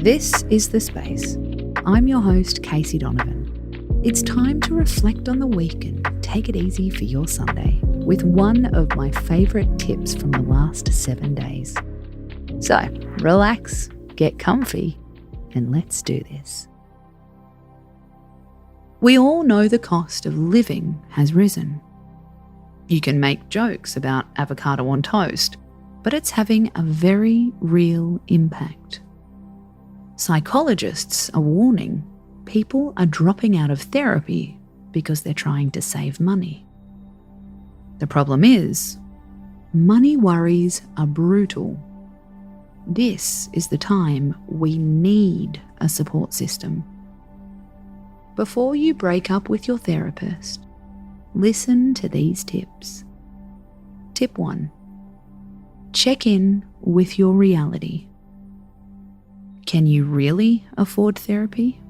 This is The Space. I'm your host, Casey Donovan. It's time to reflect on the week and take it easy for your Sunday with one of my favourite tips from the last 7 days. So, relax, get comfy, and let's do this. We all know the cost of living has risen. You can make jokes about avocado on toast, but it's having a very real impact. Psychologists are warning people are dropping out of therapy because they're trying to save money. The problem is, money worries are brutal. This is the time we need a support system. Before you break up with your therapist, listen to these tips. Tip 1. Check in with your reality. Can you really afford therapy?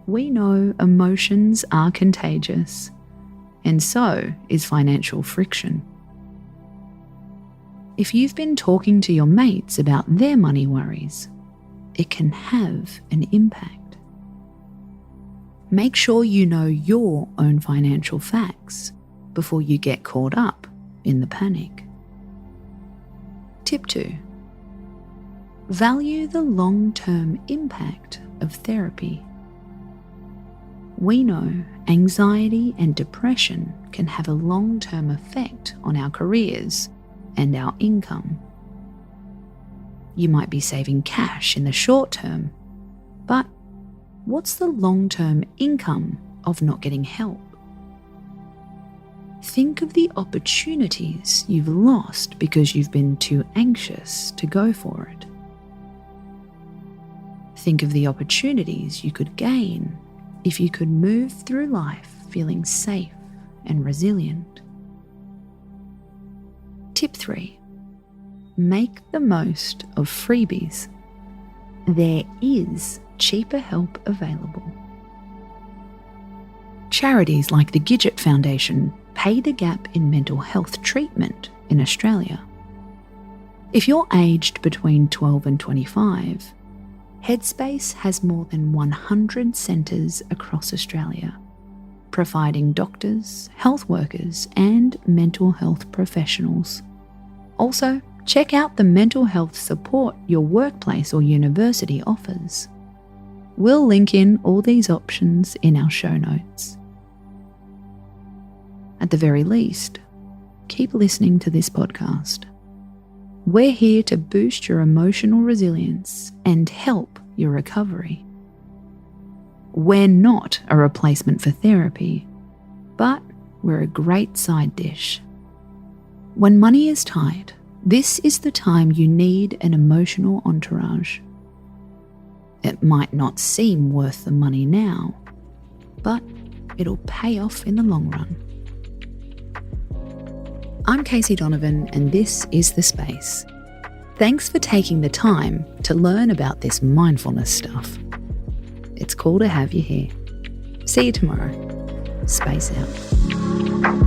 We know emotions are contagious, and so is financial friction. If you've been talking to your mates about their money worries, it can have an impact. Make sure you know your own financial facts before you get caught up in the panic. Tip 2. Value the long-term impact of therapy. We know anxiety and depression can have a long-term effect on our careers and our income. You might be saving cash in the short term, but what's the long-term income of not getting help? Think of the opportunities you've lost because you've been too anxious to go for it. Think of the opportunities you could gain if you could move through life feeling safe and resilient. Tip 3. Make the most of freebies. There is cheaper help available. Charities like the Gidget Foundation pay the gap in mental health treatment in Australia. If you're aged between 12 and 25, Headspace has more than 100 centres across Australia, providing doctors, health workers, and mental health professionals. Also, check out the mental health support your workplace or university offers. We'll link in all these options in our show notes. At the very least, keep listening to this podcast. We're here to boost your emotional resilience and help your recovery. We're not a replacement for therapy, but we're a great side dish. When money is tight, this is the time you need an emotional entourage. It might not seem worth the money now, but it'll pay off in the long run. I'm Casey Donovan, and this is The Space. Thanks for taking the time to learn about this mindfulness stuff. It's cool to have you here. See you tomorrow. Space out.